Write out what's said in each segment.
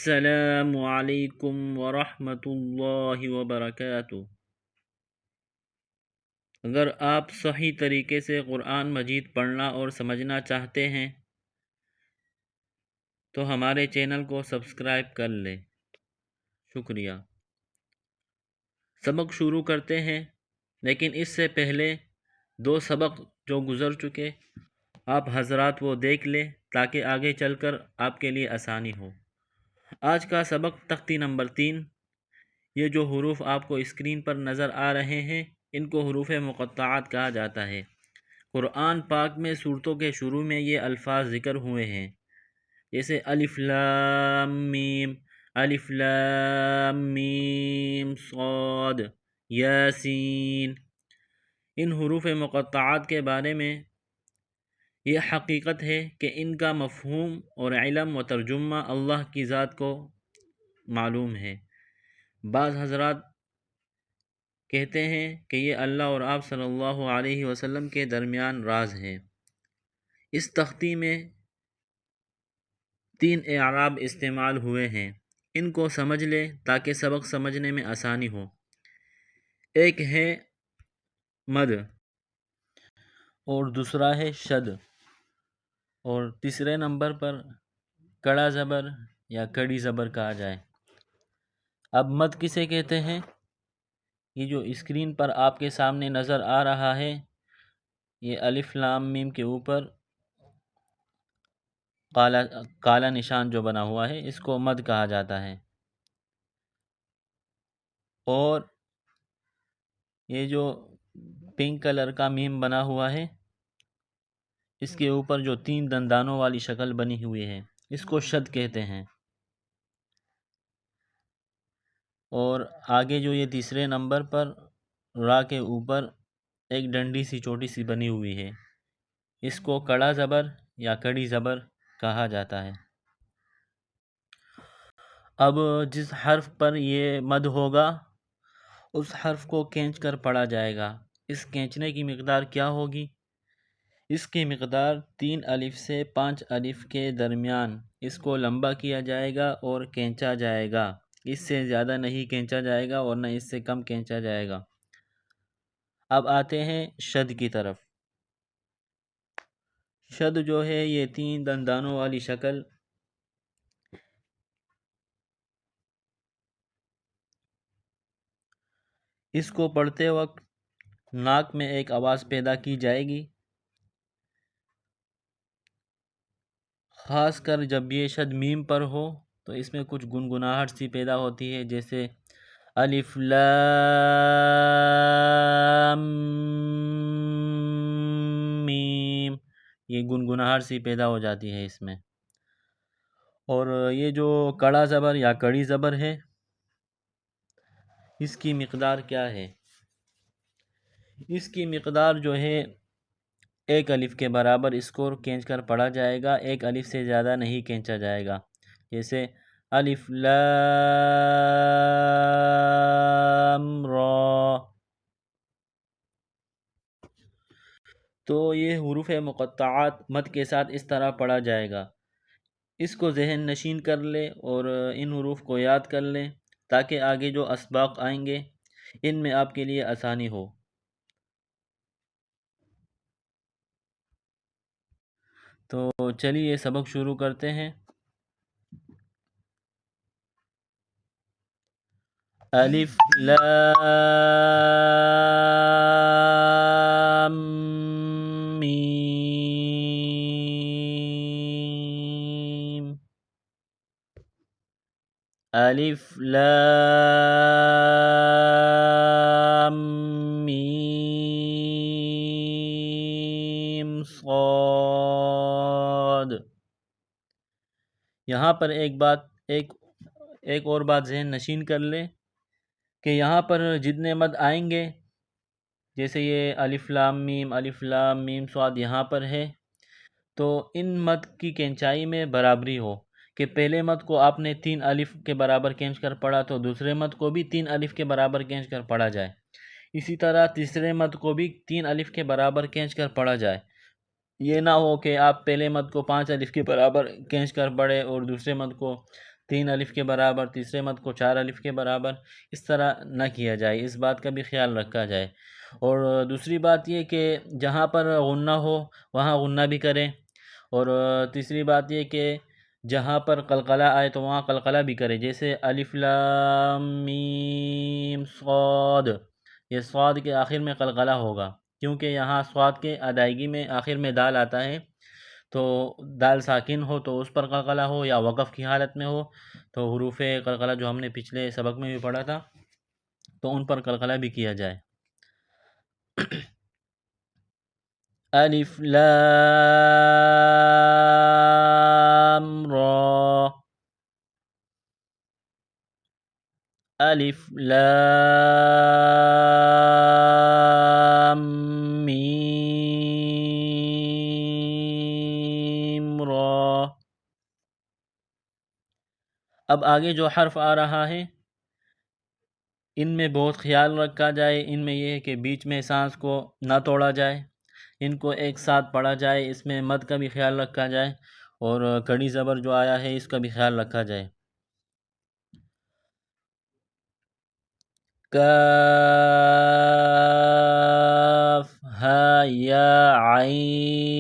السلام علیکم ورحمۃ اللہ وبرکاتہ۔ اگر آپ صحیح طریقے سے قرآن مجید پڑھنا اور سمجھنا چاہتے ہیں تو ہمارے چینل کو سبسکرائب کر لیں۔ شکریہ۔ سبق شروع کرتے ہیں، لیکن اس سے پہلے 2 سبق جو گزر چکے آپ حضرات وہ دیکھ لیں تاکہ آگے چل کر آپ کے لیے آسانی ہو۔ آج کا سبق تختی نمبر 3۔ یہ جو حروف آپ کو اسکرین پر نظر آ رہے ہیں ان کو حروف مقطعات کہا جاتا ہے۔ قرآن پاک میں سورتوں کے شروع میں یہ الفاظ ذکر ہوئے ہیں، جیسے الف لام میم، الف لام میم صاد، یاسین۔ ان حروف مقطعات کے بارے میں یہ حقیقت ہے کہ ان کا مفہوم اور علم و ترجمہ اللہ کی ذات کو معلوم ہے۔ بعض حضرات کہتے ہیں کہ یہ اللہ اور آپ صلی اللہ علیہ وسلم کے درمیان راز ہے۔ اس تختی میں 3 اعراب استعمال ہوئے ہیں، ان کو سمجھ لیں تاکہ سبق سمجھنے میں آسانی ہو۔ ایک ہے مد اور دوسرا ہے شد، اور تیسرے نمبر پر کڑا زبر یا کڑی زبر کہا جائے۔ اب مد کسے کہتے ہیں؟ یہ جو اسکرین پر آپ کے سامنے نظر آ رہا ہے، یہ الف لام میم کے اوپر کالا نشان جو بنا ہوا ہے اس کو مد کہا جاتا ہے۔ اور یہ جو پنک کلر کا میم بنا ہوا ہے اس کے اوپر جو 3 دندانوں والی شکل بنی ہوئی ہے اس کو شد کہتے ہیں۔ اور آگے جو یہ تیسرے نمبر پر را کے اوپر ایک ڈنڈی سی چھوٹی سی بنی ہوئی ہے، اس کو کڑا زبر یا کڑی زبر کہا جاتا ہے۔ اب جس حرف پر یہ مد ہوگا اس حرف کو کھینچ کر پڑھا جائے گا۔ اس کھینچنے کی مقدار کیا ہوگی؟ اس کی مقدار 3 الف سے 5 الف کے درمیان اس کو لمبا کیا جائے گا اور کھینچا جائے گا۔ اس سے زیادہ نہیں کھینچا جائے گا اور نہ اس سے کم کھینچا جائے گا۔ اب آتے ہیں شد کی طرف۔ شد جو ہے یہ 3 دندانوں والی شکل، اس کو پڑھتے وقت ناک میں ایک آواز پیدا کی جائے گی، خاص کر جب یہ شد میم پر ہو تو اس میں کچھ گنگناہٹ سی پیدا ہوتی ہے، جیسے الف لام میم، یہ گنگناہٹ سی پیدا ہو جاتی ہے اس میں۔ اور یہ جو کڑا زبر یا کڑی زبر ہے اس کی مقدار کیا ہے؟ اس کی مقدار جو ہے 1 الف کے برابر اس کو کھینچ کر پڑھا جائے گا، 1 الف سے زیادہ نہیں کھینچا جائے گا، جیسے الف لام را۔ تو یہ حروف مقطعات مد کے ساتھ اس طرح پڑھا جائے گا۔ اس کو ذہن نشین کر لیں اور ان حروف کو یاد کر لیں تاکہ آگے جو اسباق آئیں گے ان میں آپ کے لیے آسانی ہو۔ تو چلیے سبق شروع کرتے ہیں۔ الف لام میم، الف لام میم صاد۔ یہاں پر ایک اور بات ذہن نشین کر لیں کہ یہاں پر جتنے مد آئیں گے، جیسے یہ الف لام میم صاد یہاں پر ہے، تو ان مد کی کھینچائی میں برابری ہو کہ پہلے مد کو آپ نے 3 الف کے برابر کھینچ کر پڑھا تو دوسرے مد کو بھی 3 الف کے برابر کھینچ کر پڑھا جائے، اسی طرح تیسرے مد کو بھی 3 الف کے برابر کھینچ کر پڑھا جائے۔ یہ نہ ہو کہ آپ پہلے مد کو 5 الف کے برابر کھینچ کر پڑھے اور دوسرے مد کو 3 الف کے برابر، تیسرے مد کو 4 الف کے برابر، اس طرح نہ کیا جائے، اس بات کا بھی خیال رکھا جائے۔ اور دوسری بات یہ کہ جہاں پر غنہ ہو وہاں غنہ بھی کریں، اور تیسری بات یہ کہ جہاں پر قلقلہ آئے تو وہاں قلقلہ بھی کرے، جیسے الف لام میم صاد، یہ صاد کے آخر میں قلقلہ ہوگا، کیونکہ یہاں صاد کے ادائیگی میں آخر میں دال آتا ہے، تو دال ساکن ہو تو اس پر قلقلہ ہو، یا وقف کی حالت میں ہو تو حروف قلقلہ جو ہم نے پچھلے سبق میں بھی پڑھا تھا تو ان پر قلقلہ بھی کیا جائے۔ الف لام را، الف لام میم را۔ اب آگے جو حرف آ رہا ہے ان میں بہت خیال رکھا جائے، ان میں یہ ہے کہ بیچ میں سانس کو نہ توڑا جائے، ان کو ایک ساتھ پڑھا جائے، اس میں مد کا بھی خیال رکھا جائے، اور کڑی زبر جو آیا ہے اس کا بھی خیال رکھا جائے۔ کاف ہا یا عین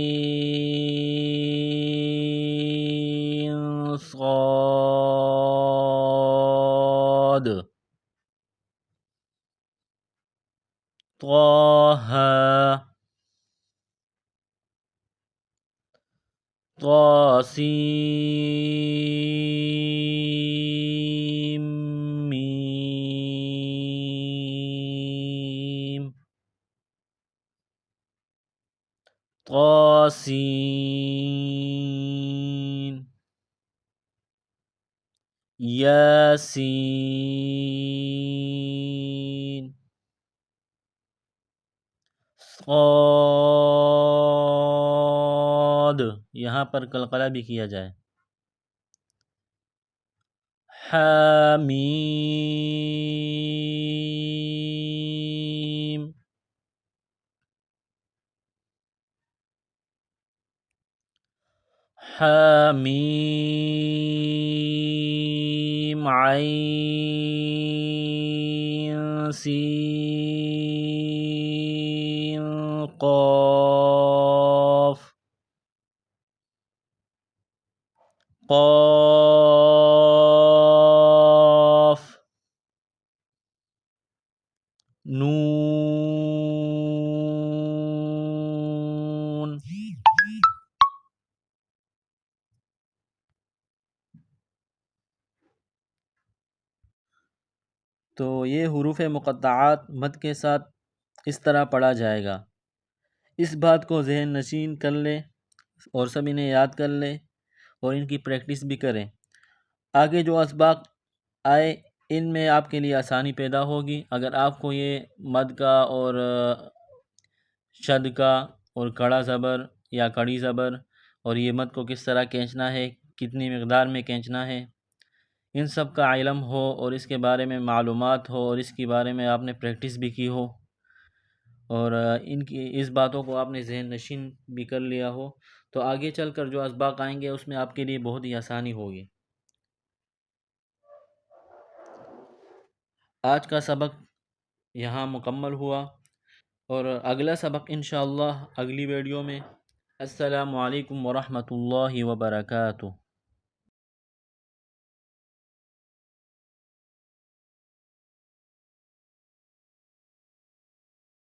صاد، طه طاسیم میم، طاسین، یاسین، صاد، یہاں پر قلقلہ بھی کیا جائے۔ حامیم، حامیم عین سین قاف، قاف، نون۔ تو یہ حروف مقطعات مد کے ساتھ اس طرح پڑھا جائے گا، اس بات کو ذہن نشین کر لیں اور سب انہیں یاد کر لیں اور ان کی پریکٹس بھی کریں۔ آگے جو اسباق آئے ان میں آپ کے لیے آسانی پیدا ہوگی، اگر آپ کو یہ مد کا اور شد کا اور کڑا زبر یا کڑی زبر اور یہ مد کو کس طرح کھینچنا ہے، کتنی مقدار میں کھینچنا ہے، ان سب کا علم ہو اور اس کے بارے میں معلومات ہو اور اس کے بارے میں آپ نے پریکٹس بھی کی ہو، اور اس باتوں کو آپ نے ذہن نشین بھی کر لیا ہو، تو آگے چل کر جو اسباق آئیں گے اس میں آپ کے لیے بہت ہی آسانی ہوگی۔ آج کا سبق یہاں مکمل ہوا، اور اگلا سبق انشاءاللہ اگلی ویڈیو میں۔ السلام علیکم ورحمۃ اللہ وبرکاتہ۔